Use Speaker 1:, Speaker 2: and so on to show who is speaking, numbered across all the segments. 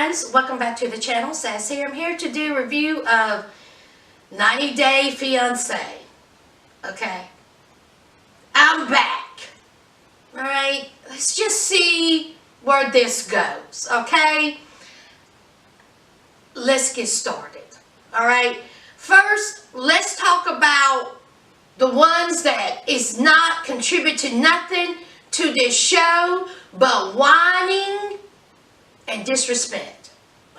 Speaker 1: friends, welcome back to the channel. Sass here. I'm here to do a review of 90 Day Fiancé. Okay, I'm back. Alright, let's just see where this goes. Okay, let's get started. Alright, first let's talk about the ones that is not contributing nothing to this show but whining and disrespect.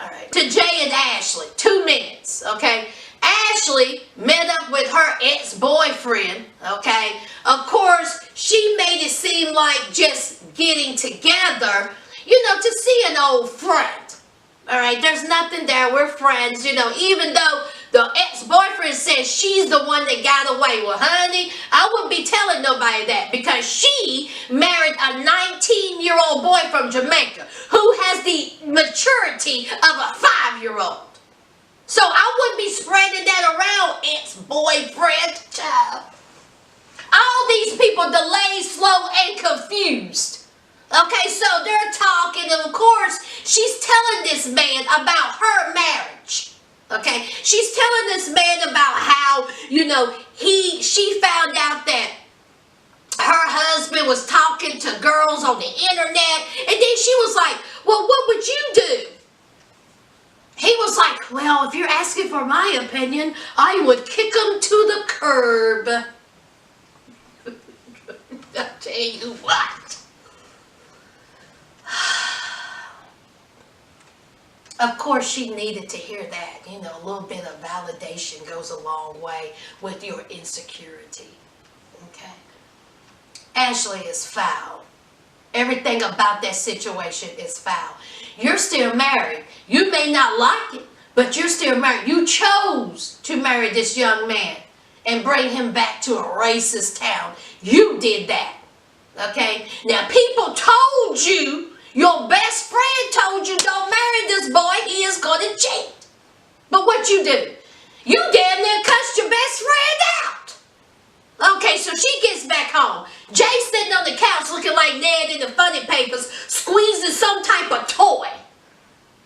Speaker 1: Alright. To Jay and Ashley. 2 minutes. Okay. Ashley met up with her ex-boyfriend. Okay. Of course, she made it seem like just getting together, to see an old friend. Alright. There's nothing there. We're friends. Even though the ex-boyfriend says she's the one that got away. Well, honey, I wouldn't be telling nobody that because she married a 19-year-old boy from Jamaica who has the maturity of a 5-year-old. So I wouldn't be spreading that around, ex-boyfriend. Child. All these people delayed, slow, and confused. Okay, so they're talking, and of course, she's telling this man about her marriage. Okay, she's telling this man about how, she found out that her husband was talking to girls on the internet. And then she was like, well, what would you do? He was like, well, if you're asking for my opinion, I would kick him to the curb. I'll tell you what. Of course, she needed to hear that. A little bit of validation goes a long way with your insecurity. Okay? Ashley is foul. Everything about that situation is foul. You're still married. You may not like it, but you're still married. You chose to marry this young man and bring him back to a racist town. You did that. Okay? Now, people told you, your best friend told you, don't marry this boy, he is going to cheat. But what you do? You damn near cussed your best friend out. Okay, so she gets back home. Jay's sitting on the couch looking like Ned in the Funny Papers, squeezing some type of toy.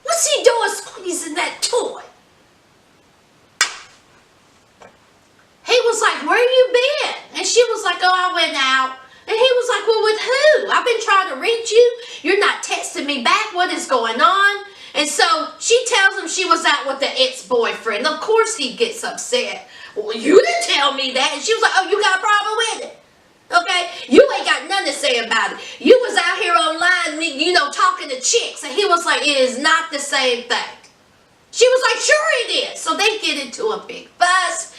Speaker 1: What's he doing squeezing that toy? He was like, where you been? And she was like, oh, I went out. And he was like, well, with who? I've been trying to reach you. You're not texting me back. What is going on? And so she tells him she was out with the ex-boyfriend. Of course he gets upset. Well, you didn't tell me that. And she was like, oh, you got a problem with it? Okay? You ain't got nothing to say about it. You was out here online, talking to chicks. And he was like, it is not the same thing. She was like, sure it is. So they get into a big fuss.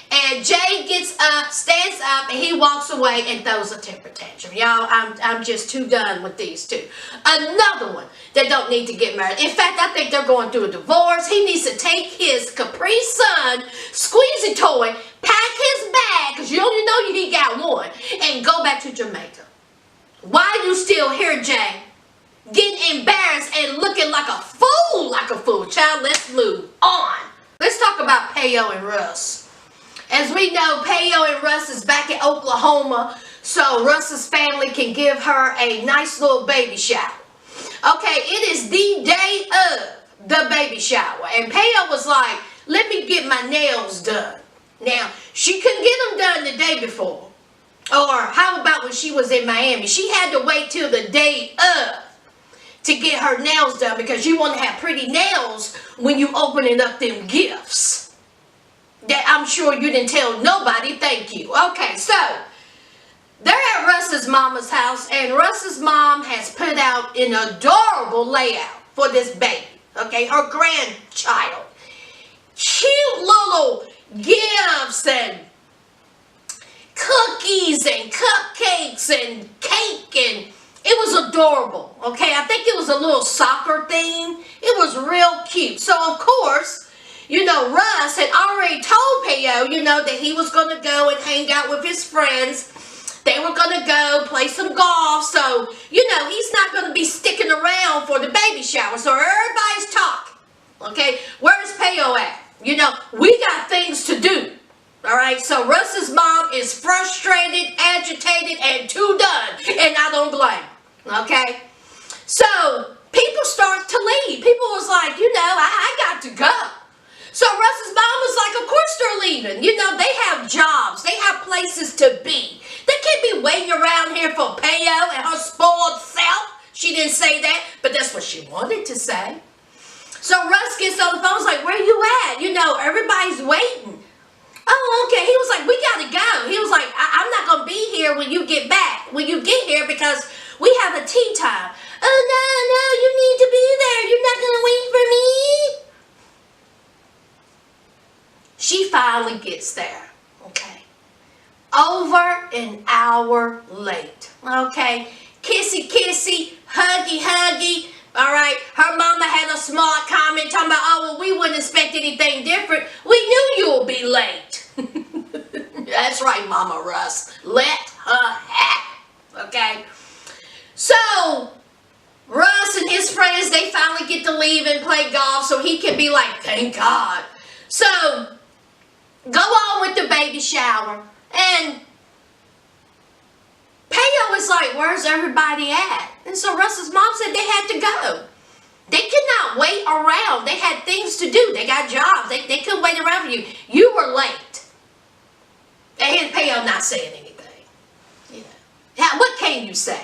Speaker 1: And Jay gets up, stands up, and he walks away and throws a temper tantrum. Y'all, I'm just too done with these two. Another one that don't need to get married. In fact, I think they're going through a divorce. He needs to take his Capri Sun squeezy toy, pack his bag, because you only know he got one, and go back to Jamaica. Why you still here, Jay? Getting embarrassed and looking like a fool, Child, let's move on. Let's talk about Payo and Russ. As we know, Payo and Russ is back in Oklahoma, so Russ's family can give her a nice little baby shower. Okay, it is the day of the baby shower, and Payo was like, let me get my nails done. Now, she couldn't get them done the day before. Or how about when she was in Miami? She had to wait till the day of to get her nails done because you want to have pretty nails when you opening up them gifts. That I'm sure you didn't tell nobody. Thank you. Okay, so they're at Russ's mama's house, and Russ's mom has put out an adorable layout for this baby. Okay, her grandchild. Cute little gifts and cookies and cupcakes and cake, and it was adorable. Okay, I think it was a little soccer theme. It was real cute. So, of course, Russ had already told Payo, that he was going to go and hang out with his friends. They were going to go play some golf. So, he's not going to be sticking around for the baby shower. So everybody's talking. Okay, where's Payo at? We got things to do. All right, so Russ's mom is frustrated, agitated, and too done. And I don't blame. Okay, so people start to leave. People was like, I got to go. So Russ's mom was like, of course they're leaving. They have jobs. They have places to be. They can't be waiting around here for Peo and her spoiled self. She didn't say that, but that's what she wanted to say. So Russ gets on the phone, was like, where you at? Everybody's waiting. Oh, okay. He was like, we got to go. He was like, I'm not going to be here when you get back. When you get here, because we have a tea time. Oh, no, you need to be there. You're not going to wait for me? She finally gets there, okay? Over an hour late, okay? Kissy, kissy, huggy, huggy. All right, her mama had a smart comment talking about, oh, well, we wouldn't expect anything different. We knew you'll be late. That's right, Mama Russ. Let her have it, okay? So, Russ and his friends, they finally get to leave and play golf so he can be like, thank God. So, go on with the baby shower. And Peo is like, where's everybody at? And so Russ's mom said they had to go. They could not wait around. They had things to do. They got jobs. They couldn't wait around for you. You were late. And Peo not saying anything. What can you say?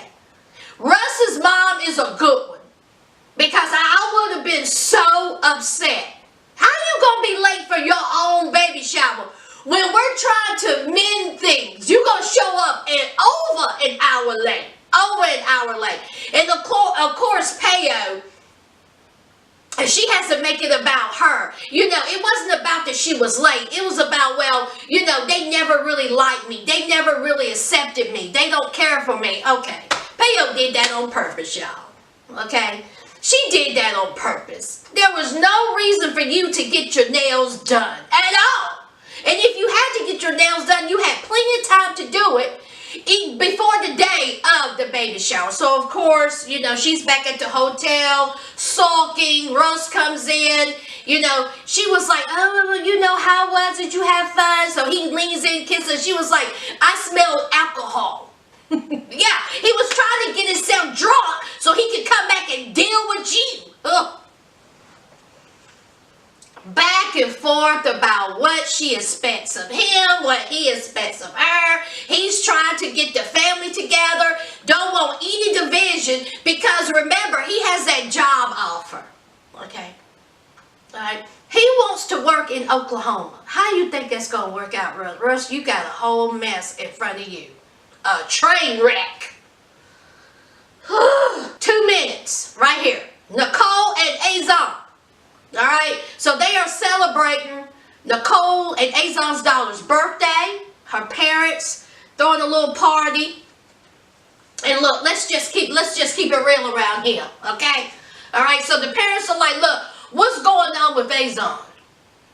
Speaker 1: Russ's mom is a good one. Because I would have been so upset. How you going to be late for your own baby shower? When we're trying to mend things, you're going to show up over an hour late. Over an hour late. And of course, Peo, she has to make it about her. It wasn't about that she was late. It was about, they never really liked me. They never really accepted me. They don't care for me. Okay. Peo did that on purpose, y'all. Okay? She did that on purpose. There was no reason for you to get your nails done at all. And if you had to get your nails done, you had plenty of time to do it before the day of the baby shower. So, of course, she's back at the hotel, sulking. Russ comes in. She was like, oh, how was it? You have fun? So he leans in, kisses her. She was like, I smell alcohol. Yeah, he was trying to get himself drunk so he could come back and deal with you. Ugh. Back and forth about what she expects of him, what he expects of her. He's trying to get the family together. Don't want any division because remember, he has that job offer. Okay? All right? He wants to work in Oklahoma. How do you think that's going to work out, Russ? Russ, you got a whole mess in front of you. A train wreck. 2 minutes right here. Nicole and Azon. All right, so they are celebrating Nicole and Azon's daughter's birthday. Her parents throwing a little party. And look, let's just keep it real around here, okay? All right, so the parents are like, look, what's going on with Azon?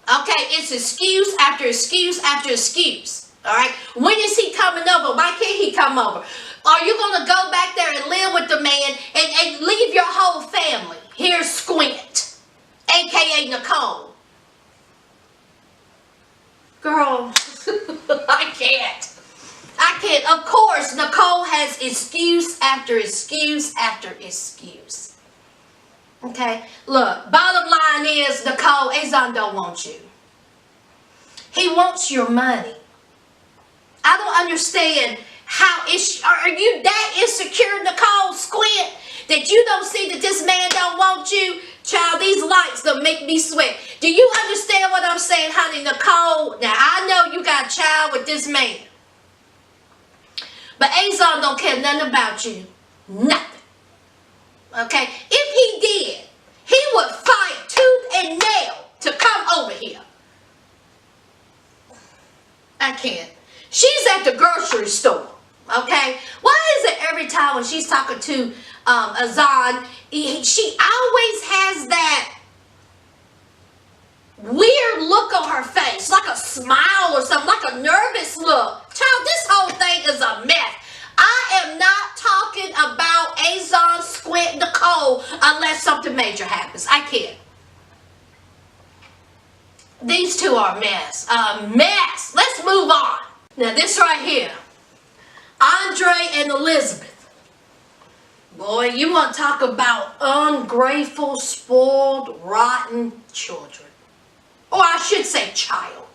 Speaker 1: Okay, it's excuse after excuse after excuse. All right, when is he coming over? Why can't he come over? Are you going to go back there and live with the man and leave your whole family? Here's Squint, a.k.a. Nicole. Girl, I can't. Of course, Nicole has excuse after excuse after excuse. Okay, look, bottom line is, Nicole, Azon don't want you. He wants your money. I don't understand how are you that insecure, Nicole Squint, that you don't see that this man don't want you? Child, these lights don't make me sweat. Do you understand what I'm saying, honey? Nicole, now I know you got a child with this man. But Azon don't care nothing about you. Nothing. Okay? If he did, he would fight tooth and nail to come over here. I can't. She's at the grocery store. Okay? Why is it every time when she's talking to Azon, she always has that weird look on her face, like a smile or something, like a nervous look. Child, this whole thing is a mess. I am not talking about Azon, Squint, Nicole unless something major happens. I can't. These two are a mess. A mess. Let's move on. Now this right here. Andre and Elizabeth. Boy, you want to talk about ungrateful, spoiled, rotten children. Or I should say child.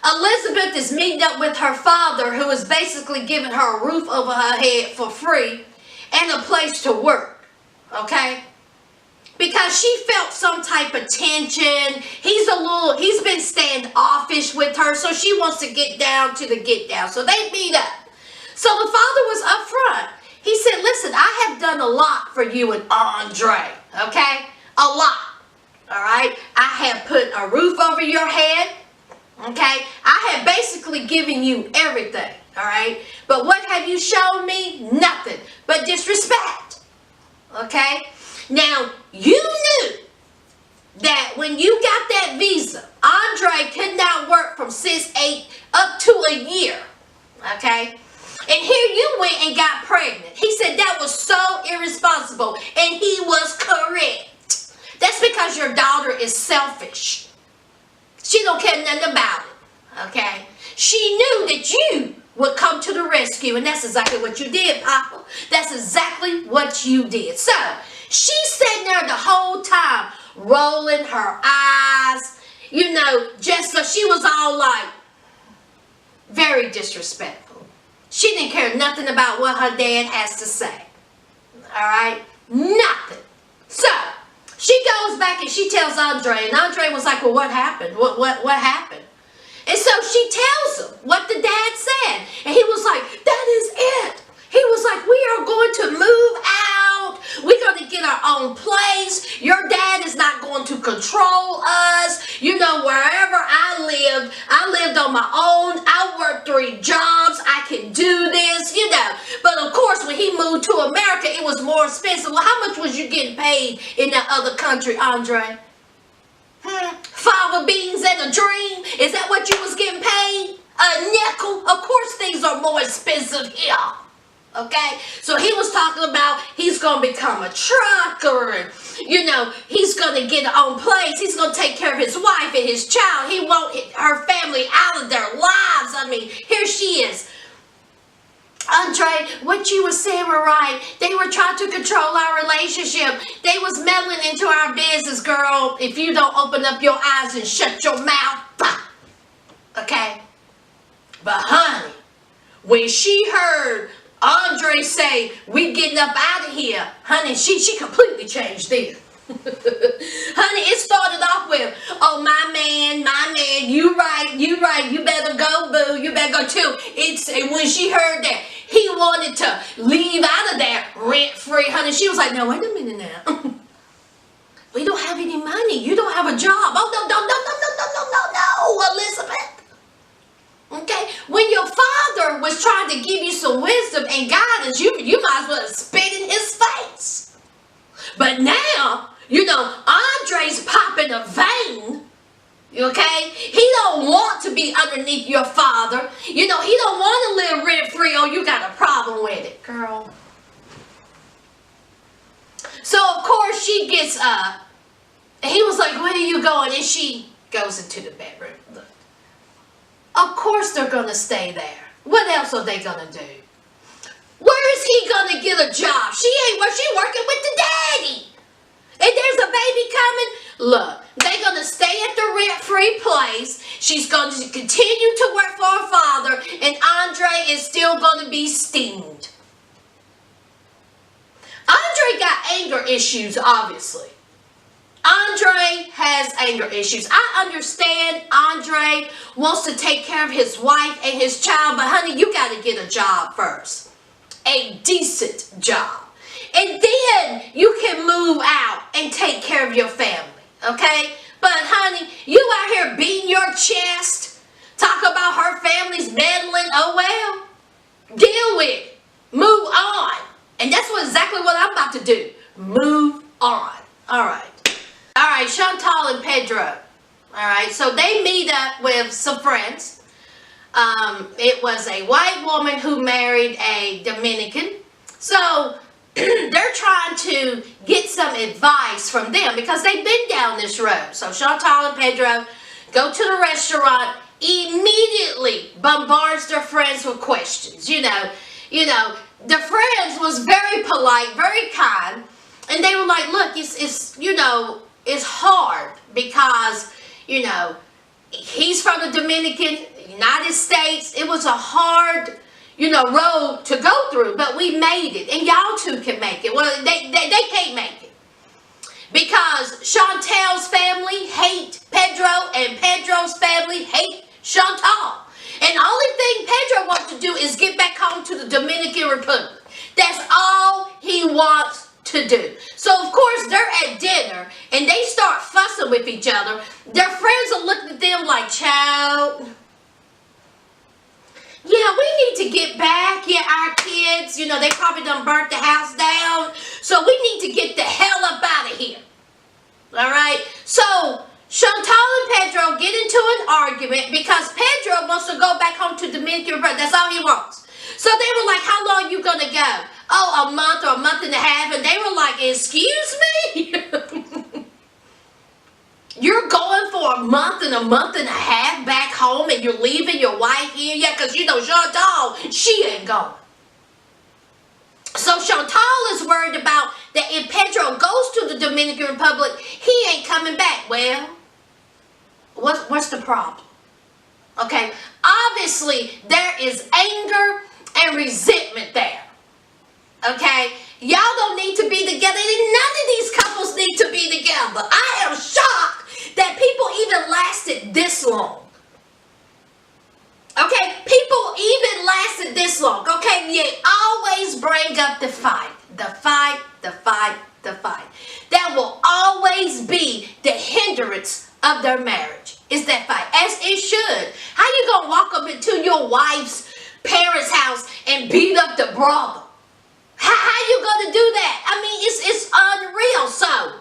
Speaker 1: Elizabeth is meeting up with her father, who is basically giving her a roof over her head for free and a place to work. Okay? Because she felt some type of tension. He's been standoffish with her, so she wants to get down to the get down. So they meet up. So the father was up front. He said, listen, I have done a lot for you and Andre, okay? A lot, all right? I have put a roof over your head, okay? I have basically given you everything, all right? But what have you shown me? Nothing but disrespect, okay? Now, you knew that when you got that visa, Andre could not work from 6-8 up to a year, okay? And here you went and got pregnant. He said that was so irresponsible, and he was correct. That's because your daughter is selfish. She don't care nothing about it, okay? She knew that you would come to the rescue, and that's exactly what you did, Papa. That's exactly what you did. So, she's sitting there the whole time, rolling her eyes, you know, just so she was all like, very disrespectful. She didn't care nothing about what her dad has to say. Alright? Nothing. So, she goes back and she tells Andre, and Andre was like, well, what happened? What happened? And so she tells him what the dad said. And he was like, that is it. He was like, we are going to move out. We're going to get our own place. Your dad is not going to control us. You know, wherever I lived on my own. I worked 3 jobs. I can do this, you know. But of course, when he moved to America, it was more expensive. Well, how much was you getting paid in that other country, Andre? Fava beans and a dream? Is that what you was getting paid? A nickel? Of course, things are more expensive here. Okay, so he was talking about he's going to become a trucker and, you know, he's going to get his own place. He's going to take care of his wife and his child. He want her family out of their lives. I mean, here she is. Andre, what you were saying were right. They were trying to control our relationship. They was meddling into our business, girl. If you don't open up your eyes and shut your mouth. Okay? But honey, when she heard Andre say, we getting up out of here, honey, she completely changed then. Honey, it started off with, oh, my man, you right, you better go, boo, you better go too. And when she heard that he wanted to leave out of there rent-free, honey, she was like, no, wait a minute now. We don't have any money. You don't have a job. Oh, no, Elizabeth. Okay, when your father was trying to give you some wisdom and guidance, you might as well spit in his face. But now, you know, Andre's popping a vein. Okay, he don't want to be underneath your father. You know, he don't want to live rent free. Oh, you got a problem with it, girl. So of course she gets up, and he was like, "Where are you going?" And she goes into the bedroom. Look. Of course they're going to stay there. What else are they going to do? Where is he going to get a job? She ain't where she working with the daddy. And there's a baby coming. Look, they're going to stay at the rent-free place. She's going to continue to work for her father. And Andre is still going to be steamed. Andre got anger issues, obviously. Andre has anger issues. I understand Andre wants to take care of his wife and his child, but honey, you got to get a job first. A decent job. And then you can move out and take care of your family, okay? But honey, you out here beating your chest, talk about her family's meddling, oh well. Deal with it. Move on. And that's exactly what I'm about to do. Move on. All right. All right, Chantal and Pedro. All right, so they meet up with some friends. It was a white woman who married a Dominican. So they're trying to get some advice from them because they've been down this road. So Chantal and Pedro go to the restaurant, immediately bombards their friends with questions. You know, you know, the friends was very polite, very kind, and they were like, look, it's you know, it's hard because, you know, he's from the Dominican, United States. It was a hard, you know, road to go through, but we made it, and y'all too can make it. Well, they can't make it because Chantel's family hate Pedro, and Pedro's family hate Chantal. And the only thing Pedro wants to do is get back home to the Dominican Republic. That's all he wants to do. So, of course, they're at dinner, and they start fussing with each other. Their friends are looking at them like, child, yeah, we need to get back. Yeah, our kids, you know, they probably done burnt the house down. So, we need to get the hell up out of here. All right? So, Chantal and Pedro get into an argument because Pedro wants to go back home to Dominican Republic. That's all he wants. So they were like, how long are you going to go? Oh, a month or a month and a half. And they were like, excuse me? You're going for a month and a half back home and you're leaving your wife here? Yeah, because you know Chantal, she ain't going. So Chantal is worried about that if Pedro goes to the Dominican Republic, he ain't coming back. Well, what's the problem? Okay, obviously there is anger and resentment there. Okay, y'all don't need to be together. None of these couples need to be together. I am shocked that people even lasted this long. Okay, people even lasted this long. Okay, you always bring up the fight. The fight, the fight, the fight. That will always be the hindrance of their marriage. Is that fight, as it should. How you gonna walk up into your wife's parents' house and beat up the brother? How you gonna do that? I mean, it's unreal. So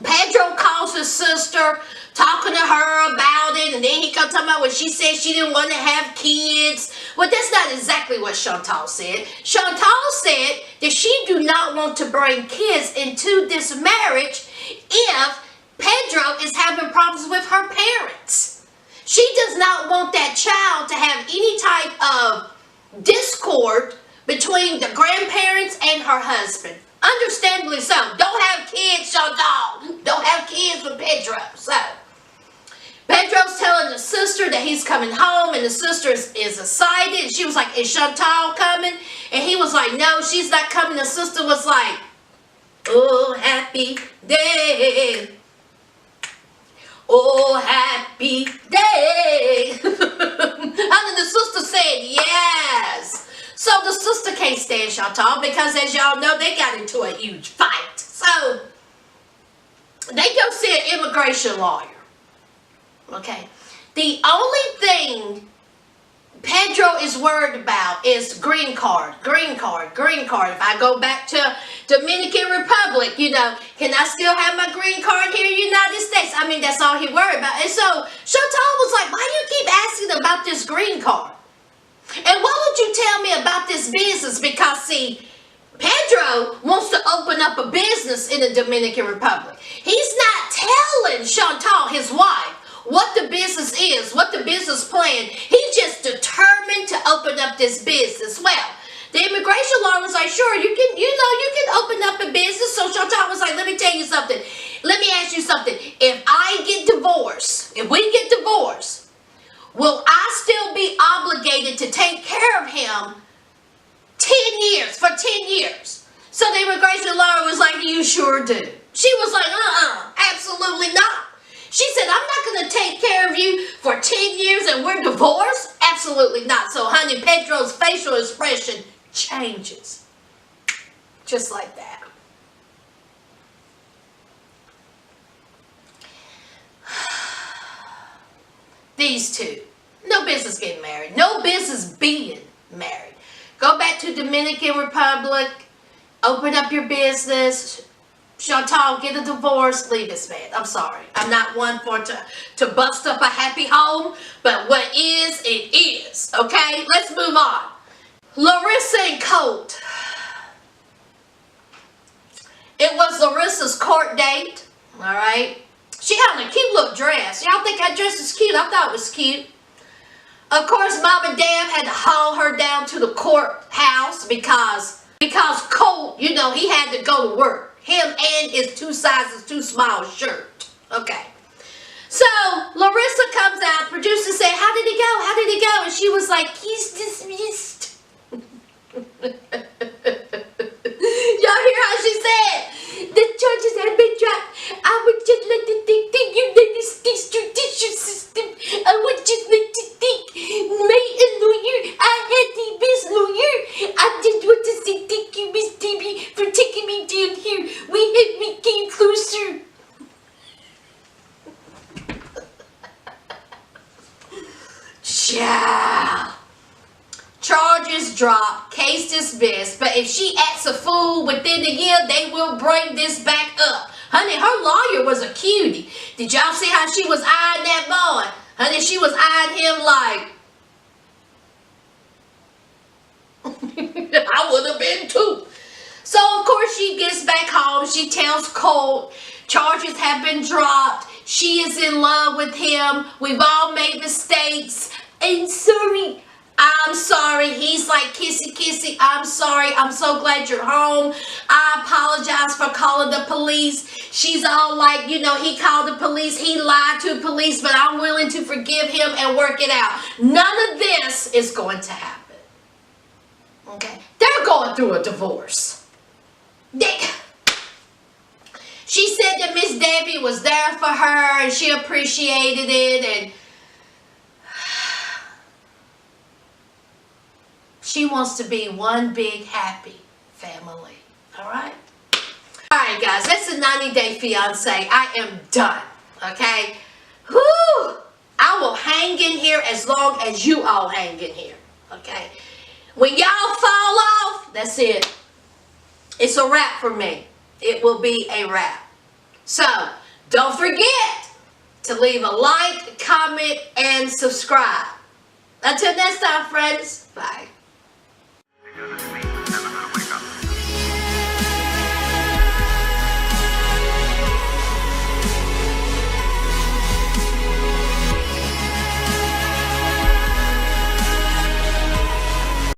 Speaker 1: Pedro calls his sister, talking to her about it, and then he comes talking about what she said she didn't want to have kids. Well, that's not exactly what Chantal said. Chantal said that she do not want to bring kids into this marriage if Pedro is having problems with her parents. She does not want that child to have any type of discord between the grandparents and her husband. Understandably so. Don't have kids, Chantal. Don't have kids with Pedro. So Pedro's telling the sister that he's coming home, and the sister is excited. She was like, is Chantal coming? And he was like, no, she's not coming. The sister was like, oh, happy day. Oh, happy day. And then the sister said, yes. So the sister can't stand Chantal because, as y'all know, they got into a huge fight. So they go see an immigration lawyer. Okay. The only thing Pedro is worried about is green card, green card, green card. If I go back to Dominican Republic, you know, can I still have my green card here in the United States? I mean, that's all he worried about. And so Chantal was like, why do you keep asking about this green card? And what would you tell me about this business? Because, see, Pedro wants to open up a business in the Dominican Republic. He's not telling Chantal, his wife, what the business is, what the business plan. He's just determined to open up this business. Well, the immigration law was like, sure, you can open up a business. So Chantal was like, let me tell you something. Let me ask you something. If I get divorced, if we get divorced, will I still be obligated to take care of him 10 years, for 10 years? So the immigration lawyer was like, you sure do. She was like, absolutely not. She said, I'm not going to take care of you for 10 years and we're divorced? Absolutely not. So, honey, Pedro's facial expression changes. Just like that. These two, no business getting married. No business being married. Go back to Dominican Republic. Open up your business. Chantal, get a divorce. Leave this man. I'm sorry. I'm not one for to bust up a happy home. But what is, it is. Okay? Let's move on. Larissa and Colt. It was Larissa's court date. Alright? She had on a cute little dress. Y'all think that dress is cute? I thought it was cute. Of course, Mom and Dad had to haul her down to the courthouse because Colt, you know, he had to go to work. Him and his 2 sizes too small shirt. Okay. So, Larissa comes out, producer said, how did he go? How did he go? And she was like, he's dismissed. Y'all hear how she said? The charges have been dropped. I would just like to think that United States judicial system. I would just like to thank my lawyer. I had the best lawyer. I just want to say thank you, Miss Debbie, for taking me down here. We have me came closer. Ciao. Charges dropped, case dismissed, but if she acts a fool within a year, they will bring this back up. Honey, her lawyer was a cutie. Did y'all see how she was eyeing that boy? Honey, she was eyeing him like, I would have been too. So, of course, she gets back home. She tells Colt, charges have been dropped. She is in love with him. We've all made mistakes. I'm sorry. I'm sorry. He's like, kissy, kissy. I'm sorry. I'm so glad you're home. I apologize for calling the police. She's all like, you know, he called the police. He lied to police, but I'm willing to forgive him and work it out. None of this is going to happen. Okay? They're going through a divorce. She said that Miss Debbie was there for her and she appreciated it, and she wants to be one big happy family. Alright? Alright guys, that's a 90-day fiance. I am done. Okay? Whew! I will hang in here as long as you all hang in here. Okay? When y'all fall off, that's it. It's a wrap for me. It will be a wrap. So, don't forget to leave a like, comment, and subscribe. Until next time, friends. Bye.